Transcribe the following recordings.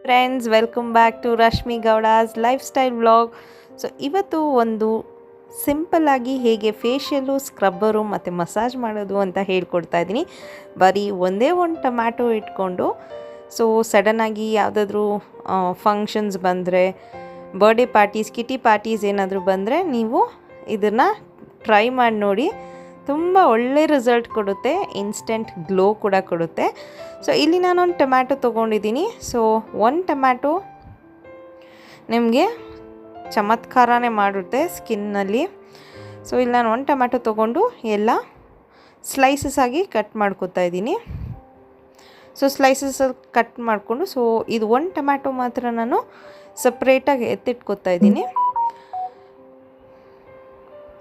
Friends, welcome back to Rashmi Gowda's lifestyle vlog. So ಇವತ್ತು ಒಂದು ಸಿಂಪಲ್ಲಾಗಿ ಹೇಗೆ ಫೇಶಿಯಲ್ಲು, ಸ್ಕ್ರಬ್ಬರು ಮತ್ತು ಮಸಾಜ್ ಮಾಡೋದು ಅಂತ ಹೇಳ್ಕೊಡ್ತಾ ಇದ್ದೀನಿ. ಬರೀ ಒಂದೇ ಒಂದು ಟೊಮ್ಯಾಟೊ ಇಟ್ಕೊಂಡು, ಸೊ ಸಡನ್ನಾಗಿ ಯಾವುದಾದ್ರೂ ಫಂಕ್ಷನ್ಸ್ ಬಂದರೆ, ಬರ್ಡೇ ಪಾರ್ಟೀಸ್, ಕಿಟಿ ಪಾರ್ಟೀಸ್ ಏನಾದರೂ ಬಂದರೆ ನೀವು ಇದನ್ನು ಟ್ರೈ ಮಾಡಿ ನೋಡಿ. ತುಂಬ ಒಳ್ಳೆ ರಿಸಲ್ಟ್ ಕೊಡುತ್ತೆ, ಇನ್ಸ್ಟೆಂಟ್ ಗ್ಲೋ ಕೂಡ ಕೊಡುತ್ತೆ. ಸೊ ಇಲ್ಲಿ ನಾನೊಂದು ಟೊಮ್ಯಾಟೊ ತೊಗೊಂಡಿದ್ದೀನಿ. ಸೊ ಒಂದು ಟೊಮ್ಯಾಟೊ ನಿಮಗೆ ಚಮತ್ಕಾರನೇ ಮಾಡುತ್ತೆ ಸ್ಕಿನ್ನಲ್ಲಿ. ಸೊ ಇಲ್ಲಿ ನಾನು ಒಂದು ಟೊಮ್ಯಾಟೊ ತೊಗೊಂಡು ಎಲ್ಲ ಸ್ಲೈಸಸ್ ಆಗಿ ಕಟ್ ಮಾಡ್ಕೊತಾ ಇದ್ದೀನಿ. ಸೊ ಸ್ಲೈಸಸ್ ಕಟ್ ಮಾಡಿಕೊಂಡು, ಸೊ ಇದು ಒಂದು ಟೊಮ್ಯಾಟೊ ಮಾತ್ರ ನಾನು ಸಪ್ರೇಟಾಗಿ ಎತ್ತಿಟ್ಕೊತಾ ಇದ್ದೀನಿ.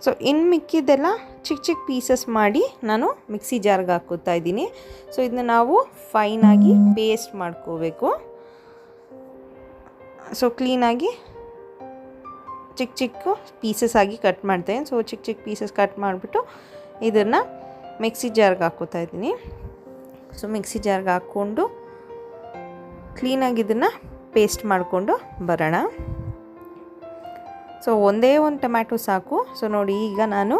ಸೊ ಇನ್ನು ಮಿಕ್ಕಿದ್ದೆಲ್ಲ ಚಿಕ್ಕ ಚಿಕ್ಕ ಪೀಸಸ್ ಮಾಡಿ ನಾನು ಮಿಕ್ಸಿ ಜಾರ್ಗೆ ಹಾಕ್ಕೋತಾ ಇದ್ದೀನಿ. ಸೊ ಇದನ್ನ ನಾವು ಫೈನಾಗಿ ಪೇಸ್ಟ್ ಮಾಡ್ಕೋಬೇಕು. ಸೊ ಕ್ಲೀನಾಗಿ ಚಿಕ್ಕ ಚಿಕ್ಕ ಪೀಸಸ್ ಆಗಿ ಕಟ್ ಮಾಡ್ತೇನೆ. ಸೊ ಚಿಕ್ಕ ಚಿಕ್ಕ ಪೀಸಸ್ ಕಟ್ ಮಾಡಿಬಿಟ್ಟು ಇದನ್ನು ಮಿಕ್ಸಿ ಜಾರ್ಗೆ ಹಾಕ್ಕೋತಾ ಇದ್ದೀನಿ. ಸೊ ಮಿಕ್ಸಿ ಜಾರ್ಗೆ ಹಾಕ್ಕೊಂಡು ಕ್ಲೀನಾಗಿ ಇದನ್ನು ಪೇಸ್ಟ್ ಮಾಡಿಕೊಂಡು ಬರೋಣ. ಸೊ ಒಂದೇ ಒಂದು ಟೊಮ್ಯಾಟೊ ಸಾಕು. ಸೊ ನೋಡಿ, ಈಗ ನಾನು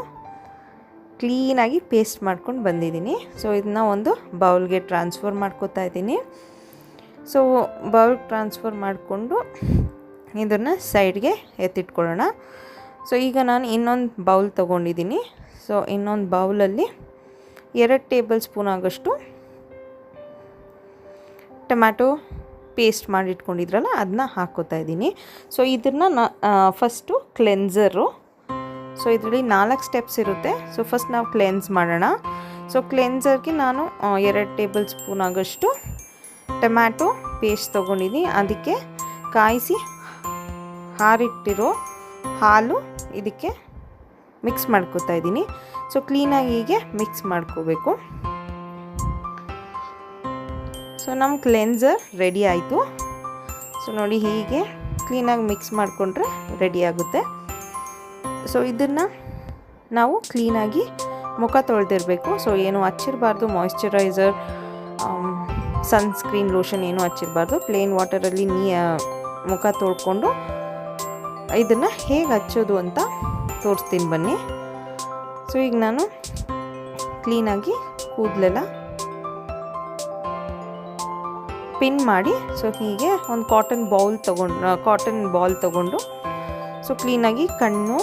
ಕ್ಲೀನಾಗಿ ಪೇಸ್ಟ್ ಮಾಡ್ಕೊಂಡು ಬಂದಿದ್ದೀನಿ. ಸೊ ಇದನ್ನ ಒಂದು ಬೌಲ್ಗೆ ಟ್ರಾನ್ಸ್ಫರ್ ಮಾಡ್ಕೋತಾ ಇದ್ದೀನಿ. ಸೊ ಬೌಲ್ಗೆ ಟ್ರಾನ್ಸ್ಫರ್ ಮಾಡಿಕೊಂಡು ಇದನ್ನು ಸೈಡ್ಗೆ ಎತ್ತಿಟ್ಕೊಳ್ಳೋಣ. ಸೊ ಈಗ ನಾನು ಇನ್ನೊಂದು ಬೌಲ್ ತೊಗೊಂಡಿದ್ದೀನಿ. ಸೊ ಇನ್ನೊಂದು ಬೌಲಲ್ಲಿ 2 ಟೇಬಲ್ ಸ್ಪೂನ್ ಆಗೋಷ್ಟು ಟೊಮ್ಯಾಟೊ ಪೇಸ್ಟ್ ಮಾಡಿಟ್ಕೊಂಡಿದ್ರಲ್ಲ ಅದನ್ನ ಹಾಕ್ಕೋತಾ ಇದ್ದೀನಿ. ಸೊ ಇದನ್ನು ಫಸ್ಟು ಕ್ಲೆನ್ಸರು. ಸೊ ಇದರಲ್ಲಿ 4 ಸ್ಟೆಪ್ಸ್ ಇರುತ್ತೆ. ಸೊ ಫಸ್ಟ್ ನಾವು ಕ್ಲೆನ್ಸ್ ಮಾಡೋಣ. ಸೊ ಕ್ಲೆನ್ಸರ್ಗೆ ನಾನು 2 ಟೇಬಲ್ ಸ್ಪೂನ್ ಆಗೋಷ್ಟು ಟೊಮ್ಯಾಟೊ ಪೇಸ್ಟ್ ತೊಗೊಂಡಿದ್ದೀನಿ. ಅದಕ್ಕೆ ಕಾಯಿಸಿ ಹಾರಿಟ್ಟಿರೋ ಹಾಲು ಇದಕ್ಕೆ ಮಿಕ್ಸ್ ಮಾಡ್ಕೋತಾ ಇದ್ದೀನಿ. ಸೊ ಕ್ಲೀನಾಗಿ ಹೀಗೆ ಮಿಕ್ಸ್ ಮಾಡ್ಕೋಬೇಕು. ಸೊ ನಮ್ಮ ಕ್ಲೆನ್ಸರ್ ರೆಡಿ ಆಯಿತು. ಸೊ ನೋಡಿ, ಹೀಗೆ ಕ್ಲೀನಾಗಿ ಮಿಕ್ಸ್ ಮಾಡಿಕೊಂಡ್ರೆ ರೆಡಿ ಆಗುತ್ತೆ. ಸೊ ಇದನ್ನು ನಾವು ಕ್ಲೀನಾಗಿ ಮುಖ ತೊಳೆದಿರಬೇಕು. ಸೊ ಏನು ಹಚ್ಚಿರಬಾರ್ದು, ಮಾಯಿಶ್ಚರೈಸರ್, ಸನ್ಸ್ಕ್ರೀನ್, ಲೋಷನ್ ಏನೂ ಹಚ್ಚಿರಬಾರ್ದು. ಪ್ಲೇನ್ ವಾಟರಲ್ಲಿ ಮುಖ ತೊಳ್ಕೊಂಡು ಇದನ್ನು ಹೇಗೆ ಹಚ್ಚೋದು ಅಂತ ತೋರಿಸ್ತೀನಿ ಬನ್ನಿ. ಸೊ ಈಗ ನಾನು ಕ್ಲೀನಾಗಿ ಕೂದಲೆಲ್ಲ ಪಿನ್ ಮಾಡಿ, ಸೊ ಹೀಗೆ ಒಂದು ಕಾಟನ್ ಬಾಲ್ ತೊಗೊಂಡು ಸೊ ಕ್ಲೀನಾಗಿ ಕಣ್ಣು,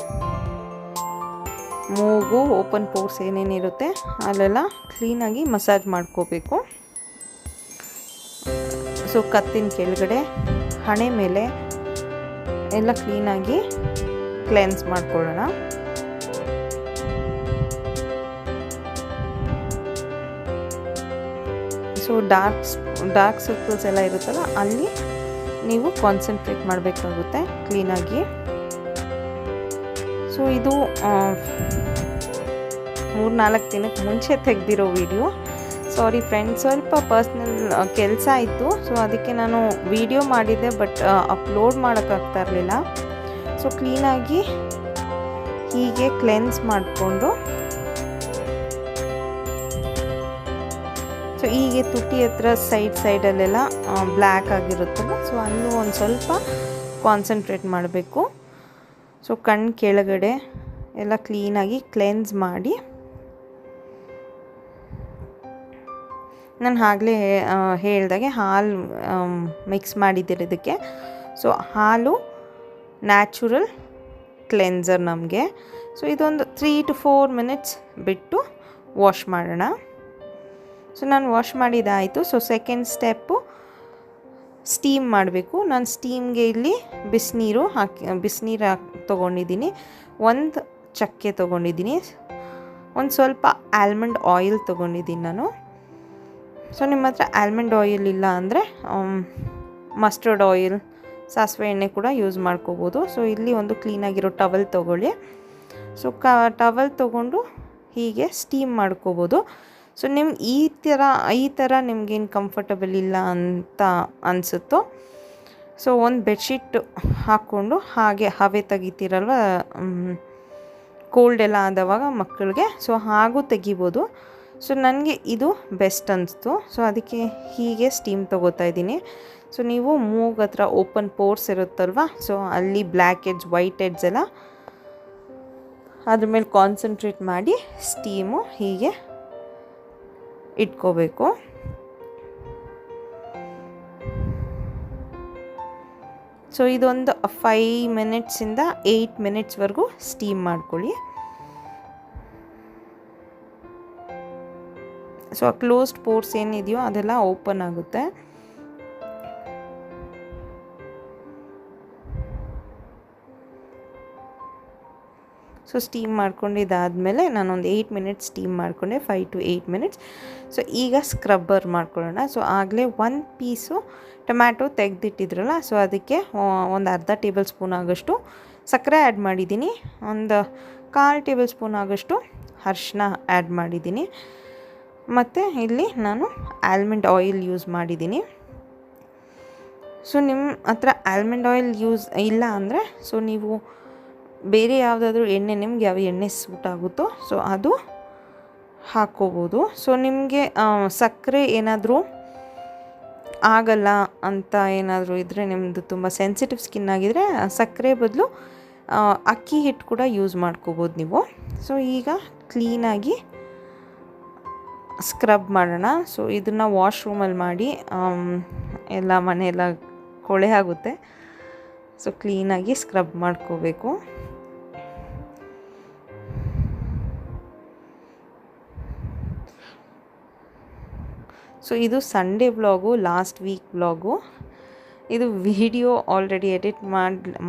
ಮೂಗು, ಓಪನ್ ಪೋರ್ಸ್ ಏನೇನಿರುತ್ತೆ ಅಲ್ಲೆಲ್ಲ ಕ್ಲೀನಾಗಿ ಮಸಾಜ್ ಮಾಡ್ಕೋಬೇಕು. ಸೊ ಕತ್ತಿನ ಕೆಳಗಡೆ, ಹಣೆ ಮೇಲೆ ಎಲ್ಲ ಕ್ಲೀನಾಗಿ ಕ್ಲೆನ್ಸ್ ಮಾಡ್ಕೊಳ್ಳೋಣ. ಸೊ ಡಾರ್ಕ್ ಸರ್ಕಲ್ಸ್ ಎಲ್ಲ ಇರುತ್ತಲ್ಲ, ಅಲ್ಲಿ ನೀವು ಕಾನ್ಸಂಟ್ರೇಟ್ ಮಾಡಬೇಕಾಗುತ್ತೆ ಕ್ಲೀನಾಗಿ. ಸೊ ಇದು 3-4 ದಿನಕ್ಕೆ ಮುಂಚೆ ತೆಗೆದಿರೋ ವಿಡಿಯೋ. ಸಾರಿ ಫ್ರೆಂಡ್ಸ್, ಸ್ವಲ್ಪ ಪರ್ಸ್ನಲ್ ಕೆಲಸ ಇತ್ತು. ಸೊ ಅದಕ್ಕೆ ನಾನು ವಿಡಿಯೋ ಮಾಡಿದ್ದೆ, ಬಟ್ ಅಪ್ಲೋಡ್ ಮಾಡೋಕ್ಕಾಗ್ತಾ ಇರಲಿಲ್ಲ. ಸೊ ಕ್ಲೀನಾಗಿ ಹೀಗೆ ಕ್ಲೆನ್ಸ್ ಮಾಡಿಕೊಂಡು, ಸೊ ಹೀಗೆ ತುಟಿ ಹತ್ರ ಸೈಡಲ್ಲೆಲ್ಲ ಬ್ಲ್ಯಾಕ್ ಆಗಿರುತ್ತಲ್ಲ, ಸೊ ಅಲ್ಲೂ ಒಂದು ಸ್ವಲ್ಪ ಕಾನ್ಸಂಟ್ರೇಟ್ ಮಾಡಬೇಕು. ಸೊ ಕಣ್ಣು ಕೆಳಗಡೆ ಎಲ್ಲ ಕ್ಲೀನಾಗಿ ಕ್ಲೆನ್ಸ್ ಮಾಡಿ, ನಾನು ಆಗಲೇ ಹೇಳ್ದಾಗೆ ಹಾಲು ಮಿಕ್ಸ್ ಮಾಡಿದ್ದಿರೋದಕ್ಕೆ. ಸೊ ಹಾಲು ನ್ಯಾಚುರಲ್ ಕ್ಲೆನ್ಸರ್ ನಮಗೆ. ಸೊ ಇದೊಂದು 3 to 4 ಮಿನಿಟ್ಸ್ ಬಿಟ್ಟು ವಾಶ್ ಮಾಡೋಣ. ಸೊ ನಾನು ವಾಶ್ ಮಾಡಿದ್ದಾಯಿತು. ಸೊ ಸೆಕೆಂಡ್ ಸ್ಟೆಪ್ಪು ಸ್ಟೀಮ್ ಮಾಡಬೇಕು. ನಾನು ಸ್ಟೀಮ್ಗೆ ಇಲ್ಲಿ ಬಿಸಿನೀರು ತೊಗೊಂಡಿದ್ದೀನಿ. ಒಂದು ಚಕ್ಕೆ ತೊಗೊಂಡಿದ್ದೀನಿ. ಒಂದು ಸ್ವಲ್ಪ ಆಲ್ಮಂಡ್ ಆಯಿಲ್ ತೊಗೊಂಡಿದ್ದೀನಿ ನಾನು. ಸೊ ನಿಮ್ಮ ಹತ್ರ ಆಲ್ಮಂಡ್ ಆಯಿಲ್ ಇಲ್ಲ ಅಂದರೆ ಮಸ್ಟರ್ಡ್ ಆಯಿಲ್, ಸಾಸಿವೆ ಎಣ್ಣೆ ಕೂಡ ಯೂಸ್ ಮಾಡ್ಕೋಬೋದು. ಸೊ ಇಲ್ಲಿ ಒಂದು ಕ್ಲೀನಾಗಿರೋ ಟವಲ್ ತೊಗೊಳ್ಳಿ. ಸೊ ಟವಲ್ ತೊಗೊಂಡು ಹೀಗೆ ಸ್ಟೀಮ್ ಮಾಡ್ಕೋಬೋದು. ಸೊ ನಿಮ್ಗೆ ಈ ಥರ ನಿಮ್ಗೇನು ಕಂಫರ್ಟಬಲ್ ಇಲ್ಲ ಅಂತ ಅನಿಸುತ್ತೋ, ಸೊ ಒಂದು ಬೆಡ್ಶೀಟ್ ಹಾಕ್ಕೊಂಡು ಹಾಗೆ ಹವೆ ತೆಗಿತೀರಲ್ವ, ಕೋಲ್ಡ್ ಎಲ್ಲ ಆದವಾಗ ಮಕ್ಕಳಿಗೆ, ಸೊ ಹಾಗೂ ತೆಗಿಬೋದು. ಸೊ ನನಗೆ ಇದು ಬೆಸ್ಟ್ ಅನಿಸ್ತು. ಸೊ ಅದಕ್ಕೆ ಹೀಗೆ ಸ್ಟೀಮ್ ತೊಗೋತಾ ಇದ್ದೀನಿ. ಸೊ ನೀವು ಮೂಗ್ ಹತ್ರ ಓಪನ್ ಪೋರ್ಸ್ ಇರುತ್ತಲ್ವ, ಸೊ ಅಲ್ಲಿ ಬ್ಲ್ಯಾಕ್ ಎಡ್ಜ್ ವೈಟ್ ಎಡ್ಜ್ ಎಲ್ಲ ಅದ್ರ ಮೇಲೆ ಕಾನ್ಸಂಟ್ರೇಟ್ ಮಾಡಿ ಸ್ಟೀಮು ಹೀಗೆ ಇಟ್ಕೋಬೇಕು. ಸೊ ಇದೊಂದು 5 ಮಿನಿಟ್ಸಿಂದ 8 ಮಿನಿಟ್ಸ್ವರೆಗೂ ಸ್ಟೀಮ್ ಮಾಡ್ಕೊಳ್ಳಿ. ಸೊ ಆ ಕ್ಲೋಸ್ಡ್ ಪೋರ್ಸ್ ಏನಿದೆಯೋ ಅದೆಲ್ಲ ಓಪನ್ ಆಗುತ್ತೆ. ಸೊ ಸ್ಟೀಮ್ ಮಾಡ್ಕೊಂಡಿದ್ದಾದಮೇಲೆ ನಾನೊಂದು 8 ಮಿನಿಟ್ಸ್ ಸ್ಟೀಮ್ ಮಾಡಿಕೊಂಡೆ, 5 to 8 ಮಿನಿಟ್ಸ್. ಸೊ ಈಗ ಸ್ಕ್ರಬ್ಬರ್ ಮಾಡ್ಕೊಳ್ಳೋಣ. ಸೊ ಆಗಲೇ 1 ಪೀಸು ಟೊಮ್ಯಾಟೊ ತೆಗೆದಿಟ್ಟಿದ್ರಲ್ಲ, ಸೊ ಅದಕ್ಕೆ ಒಂದು ಅರ್ಧ ಟೇಬಲ್ ಸ್ಪೂನ್ ಆಗೋಷ್ಟು ಸಕ್ಕರೆ ಆ್ಯಡ್ ಮಾಡಿದ್ದೀನಿ, ಒಂದು 1/4 ಟೇಬಲ್ ಸ್ಪೂನ್ ಆಗೋಷ್ಟು ಅರಿಶಿನ ಆ್ಯಡ್ ಮಾಡಿದ್ದೀನಿ, ಮತ್ತು ಇಲ್ಲಿ ನಾನು ಆಲ್ಮಂಡ್ ಆಯಿಲ್ ಯೂಸ್ ಮಾಡಿದ್ದೀನಿ. ಸೊ ನಿಮ್ಮ ಹತ್ರ ಆಲ್ಮಂಡ್ ಆಯಿಲ್ ಯೂಸ್ ಇಲ್ಲ ಅಂದರೆ ಸೊ ನೀವು ಬೇರೆ ಯಾವುದಾದ್ರೂ ಎಣ್ಣೆ, ನಿಮ್ಗೆ ಯಾವ ಎಣ್ಣೆ ಸೂಟ್ ಆಗುತ್ತೋ ಸೊ ಅದು ಹಾಕ್ಕೋಬೋದು. ಸೊ ನಿಮಗೆ ಸಕ್ಕರೆ ಏನಾದರೂ ಆಗಲ್ಲ ಅಂತ ಏನಾದರೂ ಇದ್ದರೆ, ನಿಮ್ಮದು ತುಂಬ ಸೆನ್ಸಿಟಿವ್ ಸ್ಕಿನ್ ಆಗಿದರೆ ಸಕ್ಕರೆ ಬದಲು ಅಕ್ಕಿ ಹಿಟ್ಟು ಕೂಡ ಯೂಸ್ ಮಾಡ್ಕೋಬೋದು ನೀವು. ಸೊ ಈಗ ಕ್ಲೀನಾಗಿ ಸ್ಕ್ರಬ್ ಮಾಡೋಣ. ಸೊ ಇದನ್ನು ವಾಶ್ರೂಮಲ್ಲಿ ಮಾಡಿ, ಎಲ್ಲ ಮನೆಯೆಲ್ಲ ಕೊಳೆ ಆಗುತ್ತೆ. ಸೊ ಕ್ಲೀನಾಗಿ ಸ್ಕ್ರಬ್ ಮಾಡ್ಕೋಬೇಕು. ಸೊ ಇದು Sunday vlog, last week vlog. ಇದು ವಿಡಿಯೋ ಆಲ್ರೆಡಿ ಎಡಿಟ್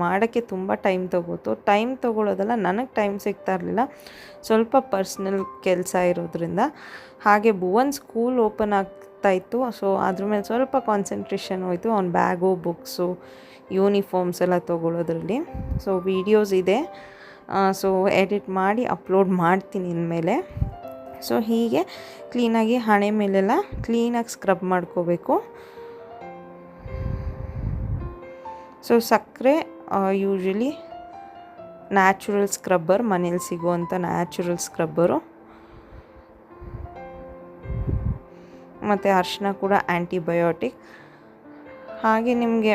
ಮಾಡೋಕ್ಕೆ ತುಂಬ ಟೈಮ್ ತೊಗೋತು. ಟೈಮ್ ತೊಗೊಳ್ಳೋದಲ್ಲ, ನನಗೆ ಟೈಮ್ ಸಿಗ್ತಾ ಇರಲಿಲ್ಲ, ಸ್ವಲ್ಪ ಪರ್ಸ್ನಲ್ ಕೆಲಸ ಇರೋದ್ರಿಂದ. ಹಾಗೆ ಭುವನ್ ಸ್ಕೂಲ್ ಓಪನ್ ಆಗ್ತಾಯಿತ್ತು, ಸೊ ಅದ್ರ ಮೇಲೆ ಸ್ವಲ್ಪ ಕಾನ್ಸಂಟ್ರೇಷನ್ ಹೋಯಿತು, ಅವ್ನ ಬ್ಯಾಗು, ಬುಕ್ಸು, ಯೂನಿಫಾರ್ಮ್ಸ್ ಎಲ್ಲ ತೊಗೊಳ್ಳೋದ್ರಲ್ಲಿ. ಸೊ ವೀಡಿಯೋಸ್ ಇದೆ, ಸೊ ಎಡಿಟ್ ಮಾಡಿ ಅಪ್ಲೋಡ್ ಮಾಡ್ತೀನಿ ಇನ್ಮೇಲೆ. ಸೊ ಹೀಗೆ ಕ್ಲೀನಾಗಿ ಹಣೆ ಮೇಲೆಲ್ಲ ಕ್ಲೀನಾಗಿ ಸ್ಕ್ರಬ್ ಮಾಡ್ಕೋಬೇಕು. ಸೊ ಸಕ್ಕರೆ ಯೂಶ್ವಲಿ ನ್ಯಾಚುರಲ್ ಸ್ಕ್ರಬ್ಬರ್, ಮನೇಲಿ ಸಿಗುವಂಥ ನ್ಯಾಚುರಲ್ ಸ್ಕ್ರಬ್ಬರು, ಮತ್ತು ಅರಿಶಿನ ಕೂಡ ಆ್ಯಂಟಿಬಯೋಟಿಕ್. ಹಾಗೆ ನಿಮಗೆ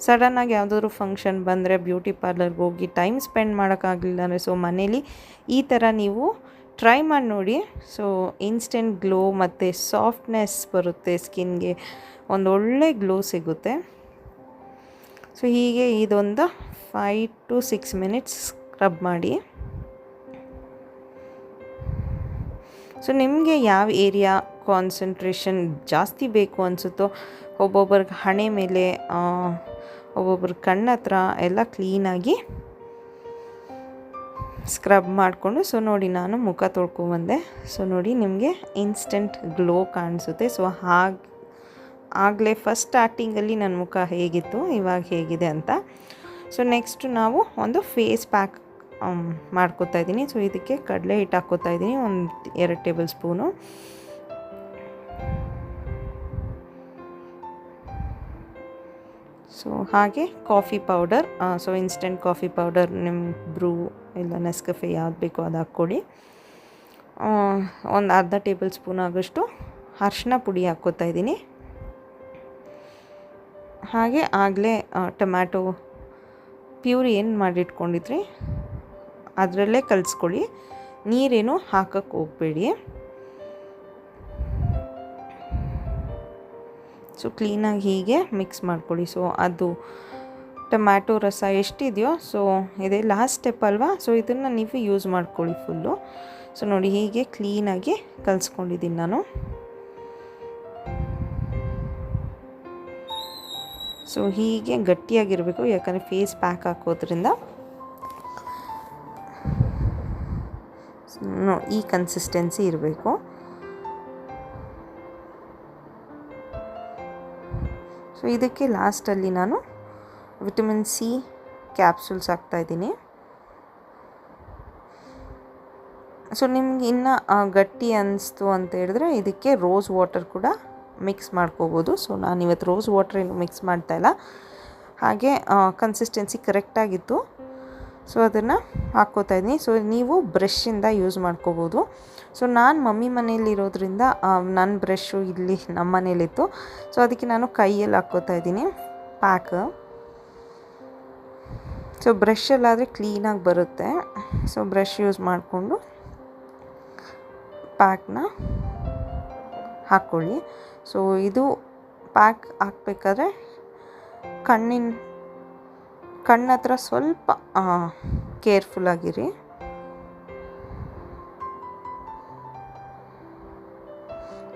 ಸಡನ್ನಾಗಿ ಯಾವುದಾದ್ರೂ ಫಂಕ್ಷನ್ ಬಂದರೆ, ಬ್ಯೂಟಿ ಪಾರ್ಲರ್ಗೆ ಹೋಗಿ ಟೈಮ್ ಸ್ಪೆಂಡ್ ಮಾಡೋಕ್ಕಾಗಲಿಲ್ಲ ಅಂದರೆ, ಸೊ ಮನೇಲಿ ಈ ಥರ ನೀವು ಟ್ರೈ ಮಾಡಿ ನೋಡಿ. ಸೊ ಇನ್ಸ್ಟೆಂಟ್ ಗ್ಲೋ ಮತ್ತು ಸಾಫ್ಟ್ನೆಸ್ ಬರುತ್ತೆ ಸ್ಕಿನ್ಗೆ, ಒಂದು ಒಳ್ಳೆ ಗ್ಲೋ ಸಿಗುತ್ತೆ. ಸೊ ಹೀಗೆ ಇದೊಂದು 5 to 6 ಮಿನಿಟ್ಸ್ ಸ್ಕ್ರಬ್ ಮಾಡಿ. ಸೊ ನಿಮಗೆ ಯಾವ ಏರಿಯಾ ಕಾನ್ಸಂಟ್ರೇಷನ್ ಜಾಸ್ತಿ ಬೇಕು ಅನಿಸುತ್ತೋ, ಒಬ್ಬೊಬ್ಬರಿಗೆ ಹಣೆ ಮೇಲೆ, ಒಬ್ಬೊಬ್ಬರ ಕಣ್ಣ ಹತ್ರ ಎಲ್ಲ ಕ್ಲೀನಾಗಿ ಸ್ಕ್ರಬ್ ಮಾಡಿಕೊಂಡು. ಸೊ ನೋಡಿ, ನಾನು ಮುಖ ತೊಳ್ಕೊಬಂದೆ. ಸೊ ನೋಡಿ, ನಿಮಗೆ ಇನ್ಸ್ಟೆಂಟ್ ಗ್ಲೋ ಕಾಣಿಸುತ್ತೆ. ಸೊ ಆಗಲೇ ಫಸ್ಟ್ ಸ್ಟಾರ್ಟಿಂಗಲ್ಲಿ ನನ್ನ ಮುಖ ಹೇಗಿತ್ತು, ಇವಾಗ ಹೇಗಿದೆ ಅಂತ. ಸೊ ನೆಕ್ಸ್ಟು ನಾವು ಒಂದು ಫೇಸ್ ಪ್ಯಾಕ್ ಮಾಡ್ಕೋತಾ ಇದ್ದೀನಿ. ಸೊ ಇದಕ್ಕೆ ಕಡಲೆ ಹಿಟ್ಟು ಹಾಕ್ಕೋತಾ ಇದ್ದೀನಿ, ಒಂದು 2 ಟೇಬಲ್ ಸ್ಪೂನು. ಸೊ ಹಾಗೆ coffee powder, so instant coffee powder, ನಿಮ್ಮ ಬ್ರೂ ಇಲ್ಲ ನೆಸ್ಕಫೆ ಯಾವ್ದು ಬೇಕೋ ಅದು ಹಾಕ್ಕೊಡಿ. ಒಂದು ಅರ್ಧ ಟೇಬಲ್ ಸ್ಪೂನ್ ಆಗೋಷ್ಟು ಅರಿಶಿನ ಪುಡಿ ಹಾಕ್ಕೋತಾ ಇದ್ದೀನಿ. ಹಾಗೆ ಆಗಲೇ ಟೊಮ್ಯಾಟೊ ಪ್ಯೂರಿ ಏನು ಮಾಡಿಟ್ಕೊಂಡಿದ್ರಿ ಅದರಲ್ಲೇ ಕಲಿಸ್ಕೊಳ್ಳಿ, ನೀರೇನು ಹಾಕಕ್ಕೆ ಹೋಗಬೇಡಿ. ಸೊ ಕ್ಲೀನಾಗಿ ಹೀಗೆ ಮಿಕ್ಸ್ ಮಾಡ್ಕೊಳ್ಳಿ. ಸೊ ಅದು ಟೊಮ್ಯಾಟೊ ರಸ ಎಷ್ಟಿದೆಯೋ, ಸೊ ಇದೇ ಲಾಸ್ಟ್ ಸ್ಟೆಪ್ ಅಲ್ವಾ, ಸೊ ಇದನ್ನು ನೀವು ಯೂಸ್ ಮಾಡ್ಕೊಳ್ಳಿ ಫುಲ್ಲು. ಸೊ ನೋಡಿ, ಹೀಗೆ ಕ್ಲೀನಾಗಿ ಕಲಿಸ್ಕೊಂಡಿದ್ದೀನಿ ನಾನು. ಸೊ ಹೀಗೆ ಗಟ್ಟಿಯಾಗಿರಬೇಕು, ಯಾಕಂದರೆ ಫೇಸ್ ಪ್ಯಾಕ್ ಹಾಕೋದ್ರಿಂದ. ಈ ಕನ್ಸಿಸ್ಟೆನ್ಸಿ ಇರಬೇಕು. ಸೊ ಇದಕ್ಕೆ ಲಾಸ್ಟಲ್ಲಿ ನಾನು ವಿಟಮಿನ್ ಸಿ ಕ್ಯಾಪ್ಸೂಲ್ಸ್ ಹಾಕ್ತಾಯಿದ್ದೀನಿ. ಸೊ ನಿಮ್ಗೆ ಇನ್ನೂ ಗಟ್ಟಿ ಅನ್ನಿಸ್ತು ಅಂತ ಹೇಳಿದ್ರೆ ಇದಕ್ಕೆ ರೋಸ್ ವಾಟರ್ ಕೂಡ ಮಿಕ್ಸ್ ಮಾಡ್ಕೋಬೋದು. ಸೊ ನಾನಿವತ್ತು ರೋಸ್ ವಾಟರ್ ಏನು ಮಿಕ್ಸ್ ಮಾಡ್ತಾಯಿಲ್ಲ, ಹಾಗೆ ಕನ್ಸಿಸ್ಟೆನ್ಸಿ ಕರೆಕ್ಟಾಗಿತ್ತು. ಸೊ ಅದನ್ನು ಹಾಕ್ಕೋತಾ ಇದ್ದೀನಿ. ಸೊ ನೀವು ಬ್ರಷಿಂದ ಯೂಸ್ ಮಾಡ್ಕೋಬೋದು. ಸೊ ನಾನು ಮಮ್ಮಿ ಮನೇಲಿರೋದ್ರಿಂದ ನನ್ನ ಬ್ರಷು ಇಲ್ಲಿ ನಮ್ಮ ಮನೇಲಿತ್ತು. ಸೊ ಅದಕ್ಕೆ ನಾನು ಕೈಯಲ್ಲಿ ಹಾಕ್ಕೋತಾ ಇದ್ದೀನಿ ಪ್ಯಾಕ್. ಸೊ ಬ್ರಷಲ್ಲಾದರೆ ಕ್ಲೀನಾಗಿ ಬರುತ್ತೆ. ಸೊ ಬ್ರಷ್ ಯೂಸ್ ಮಾಡಿಕೊಂಡು ಪ್ಯಾಕ್ನ ಹಾಕ್ಕೊಳ್ಳಿ. ಸೊ ಇದು ಪ್ಯಾಕ್ ಹಾಕ್ಬೇಕಾದ್ರೆ ಕಣ್ಣ ಹತ್ರ ಸ್ವಲ್ಪ ಕೇರ್ಫುಲ್ಲಾಗಿರಿ.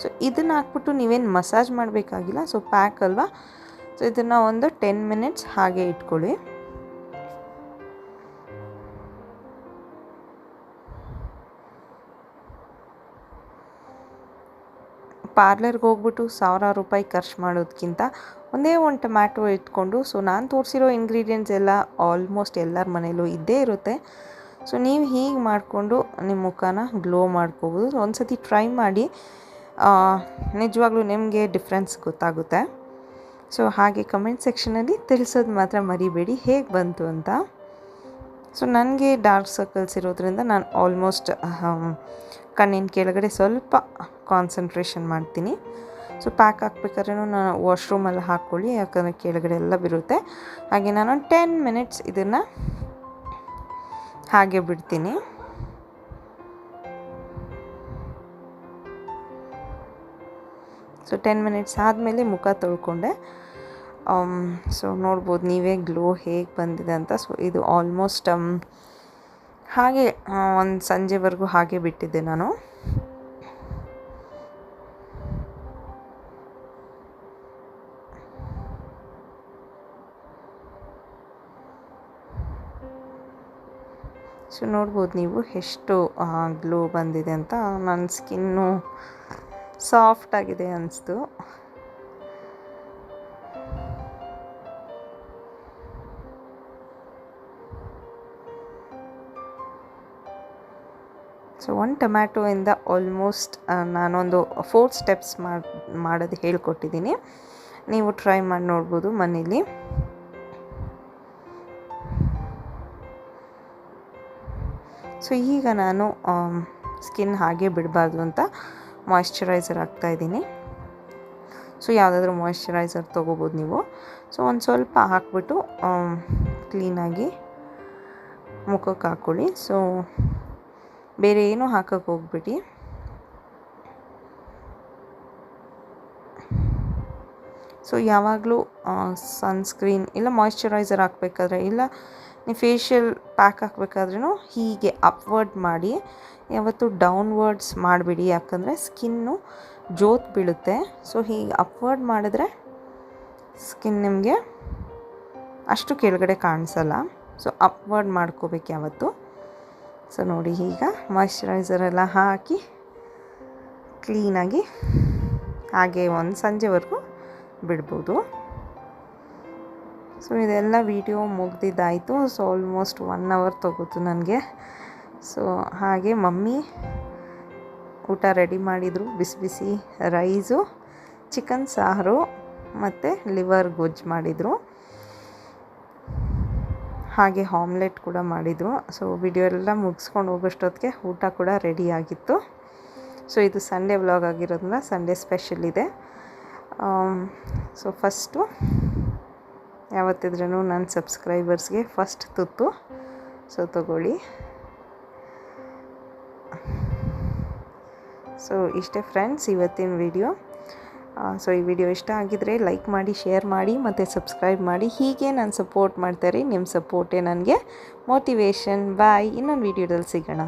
ಸೊ ಇದನ್ನು ಹಾಕ್ಬಿಟ್ಟು ನೀವೇನು ಮಸಾಜ್ ಮಾಡಬೇಕಾಗಿಲ್ಲ. ಸೊ ಪ್ಯಾಕ್ ಅಲ್ವಾ, ಸೊ ಇದನ್ನು ಒಂದು 10 ಮಿನಿಟ್ಸ್ ಹಾಗೆ ಇಟ್ಕೊಳ್ಳಿ. ಪಾರ್ಲರ್ಗೆ ಹೋಗ್ಬಿಟ್ಟು ಸಾವಿರಾರು ರೂಪಾಯಿ ಖರ್ಚು ಮಾಡೋದಕ್ಕಿಂತ ಒಂದೇ ಒಂದು ಟೊಮ್ಯಾಟೊ ಇಟ್ಕೊಂಡು, ಸೊ ನಾನು ತೋರಿಸಿರೋ ಇಂಗ್ರೀಡಿಯೆಂಟ್ಸ್ ಎಲ್ಲ ಆಲ್ಮೋಸ್ಟ್ ಎಲ್ಲರ ಮನೇಲೂ ಇದ್ದೇ ಇರುತ್ತೆ. ಸೊ ನೀವು ಹೀಗೆ ಮಾಡಿಕೊಂಡು ನಿಮ್ಮ ಮುಖನ ಗ್ಲೋ ಮಾಡ್ಕೋಬೋದು. ಒಂದು ಸತಿ ಟ್ರೈ ಮಾಡಿ, ನಿಜವಾಗ್ಲೂ ನಿಮಗೆ ಡಿಫ್ರೆನ್ಸ್ ಗೊತ್ತಾಗುತ್ತೆ. ಸೊ ಹಾಗೆ ಕಮೆಂಟ್ ಸೆಕ್ಷನಲ್ಲಿ ತಿಳಿಸೋದು ಮಾತ್ರ ಮರಿಬೇಡಿ ಹೇಗೆ ಬಂತು ಅಂತ. ಸೊ ನನಗೆ ಡಾರ್ಕ್ ಸರ್ಕಲ್ಸ್ ಇರೋದ್ರಿಂದ ನಾನು ಆಲ್ಮೋಸ್ಟ್ ಕಣ್ಣಿನ ಕೆಳಗಡೆ ಸ್ವಲ್ಪ ಕಾನ್ಸಂಟ್ರೇಷನ್ ಮಾಡ್ತೀನಿ. ಸೊ ಪ್ಯಾಕ್ ಹಾಕ್ಬೇಕಾದ್ರೂ ನಾನು ವಾಶ್ರೂಮಲ್ಲಿ ಹಾಕ್ಕೊಳ್ಳಿ, ಯಾಕಂದರೆ ಕೆಳಗಡೆ ಎಲ್ಲ ಬರುತ್ತೆ. ಹಾಗೆ ನಾನು 10 ಮಿನಿಟ್ಸ್ ಇದನ್ನು ಹಾಗೆ ಬಿಡ್ತೀನಿ. ಸೊ 10 ಮಿನಿಟ್ಸ್ ಆದಮೇಲೆ ಮುಖ ತೊಳ್ಕೊಂಡೆ. ಸೊ ನೋಡ್ಬೋದು ನೀವೇ ಗ್ಲೋ ಹೇಗೆ ಬಂದಿದೆ ಅಂತ. ಸೊ ಇದು ಆಲ್ಮೋಸ್ಟ್ ಹಾಗೆ ಒಂದು ಸಂಜೆವರೆಗೂ ಹಾಗೆ ಬಿಟ್ಟಿದ್ದೆ ನಾನು. ಸೊ ನೋಡ್ಬೋದು ನೀವು ಎಷ್ಟು ಗ್ಲೋ ಬಂದಿದೆ ಅಂತ. ನನ್ನ ಸ್ಕಿನ್ನು ಸಾಫ್ಟ್ ಆಗಿದೆ ಅನಿಸ್ತು. ಸೊ ಒಂದು ಟೊಮ್ಯಾಟೊಯಿಂದ ಆಲ್ಮೋಸ್ಟ್ ನಾನೊಂದು 4 ಸ್ಟೆಪ್ಸ್ ಮಾಡೋದು ಹೇಳ್ಕೊಟ್ಟಿದ್ದೀನಿ. ನೀವು ಟ್ರೈ ಮಾಡಿ ನೋಡ್ಬೋದು ಮನೇಲಿ. ಸೊ ಈಗ ನಾನು ಸ್ಕಿನ್ ಹಾಗೆ ಬಿಡಬಾರ್ದು ಅಂತ ಮಾಯ್ಶ್ಚರೈಸರ್ ಹಾಕ್ತಾಯಿದ್ದೀನಿ. ಸೊ ಯಾವುದಾದ್ರೂ ಮಾಯ್ಶ್ಚರೈಸರ್ ತೊಗೋಬೋದು ನೀವು. ಸೊ ಒಂದು ಸ್ವಲ್ಪ ಹಾಕ್ಬಿಟ್ಟು ಕ್ಲೀನಾಗಿ ಮುಖಕ್ಕೆ ಹಾಕ್ಕೊಳ್ಳಿ. ಸೊ ಬೇರೆ ಏನೂ ಹಾಕೋಕ್ಕೆ ಹೋಗ್ಬಿಡಿ. ಸೊ ಯಾವಾಗಲೂ ಸನ್ಸ್ಕ್ರೀನ್ ಇಲ್ಲ ಮಾಯ್ಶ್ಚರೈಸರ್ ಹಾಕಬೇಕಾದ್ರೆ, ಇಲ್ಲ ನೀವು ಫೇಶಿಯಲ್ ಪ್ಯಾಕ್ ಹಾಕಬೇಕಾದ್ರೂ ಹೀಗೆ ಅಪ್ವರ್ಡ್ ಮಾಡಿ, ಯಾವತ್ತೂ ಡೌನ್ವರ್ಡ್ಸ್ ಮಾಡಿಬಿಡಿ, ಯಾಕಂದರೆ ಸ್ಕಿನ್ನು ಜೋತ್ ಬೀಳುತ್ತೆ. ಸೊ ಹೀಗೆ ಅಪ್ವರ್ಡ್ ಮಾಡಿದ್ರೆ ಸ್ಕಿನ್ ನಿಮಗೆ ಅಷ್ಟು ಕೆಳಗಡೆ ಕಾಣಿಸಲ್ಲ. ಸೊ ಅಪ್ವರ್ಡ್ ಮಾಡ್ಕೋಬೇಕು ಯಾವತ್ತು. ಸೊ ನೋಡಿ, ಈಗ ಮಾಯ್ಶ್ಚರೈಸರೆಲ್ಲ ಹಾಕಿ ಕ್ಲೀನಾಗಿ ಹಾಗೆ ಒಂದು ಸಂಜೆವರೆಗೂ ಬಿಡ್ಬೋದು. ಸೊ ಇದೆಲ್ಲ ವಿಡಿಯೋ ಮುಗ್ದಿದ್ದಾಯಿತು. ಸೊ ಆಲ್ಮೋಸ್ಟ್ 1 ಅವರ್ ತೊಗೋತು ನನಗೆ. ಸೊ ಹಾಗೆ ಮಮ್ಮಿ ಊಟ ರೆಡಿ ಮಾಡಿದರು. ಬಿಸಿ ಬಿಸಿ ರೈಸು, ಚಿಕನ್ ಸಾರು ಮತ್ತು ಲಿವರ್ ಗೊಜ್ಜು ಮಾಡಿದರು. ಹಾಗೆ ಆಮ್ಲೆಟ್ ಕೂಡ ಮಾಡಿದರು. ಸೊ ವಿಡಿಯೋ ಎಲ್ಲ ಮುಗಿಸ್ಕೊಂಡು ಹೋಗೋಷ್ಟೊತ್ತಿಗೆ ಊಟ ಕೂಡ ರೆಡಿ ಆಗಿತ್ತು. ಸೊ ಇದು ಸಂಡೇ ವ್ಲಾಗ್ ಆಗಿರೋದ್ರಿಂದ ಸಂಡೇ ಸ್ಪೆಷಲ್ ಇದೆ. ಸೊ ಫಸ್ಟು ಯಾವತ್ತಿದ್ರೂ ನನ್ನ ಸಬ್ಸ್ಕ್ರೈಬರ್ಸ್ಗೆ ಫಸ್ಟ್ ತುತ್ತು. ಸೊ ತಗೊಳ್ಳಿ. ಸೊ ಇಷ್ಟೇ ಫ್ರೆಂಡ್ಸ್ ಇವತ್ತಿನ ವಿಡಿಯೋ. ಸೊ ಈ ವಿಡಿಯೋ ಇಷ್ಟ ಆಗಿದರೆ ಲೈಕ್ ಮಾಡಿ, ಶೇರ್ ಮಾಡಿ ಮತ್ತು ಸಬ್ಸ್ಕ್ರೈಬ್ ಮಾಡಿ. ಹೀಗೆ ನಾನು ಸಪೋರ್ಟ್ ಮಾಡ್ತಾರೆ. ನಿಮ್ಮ ಸಪೋರ್ಟೇ ನನಗೆ ಮೋಟಿವೇಶನ್. ಬಾಯ್. ಇನ್ನೊಂದು ವಿಡಿಯೋದಲ್ಲಿ ಸಿಗೋಣ.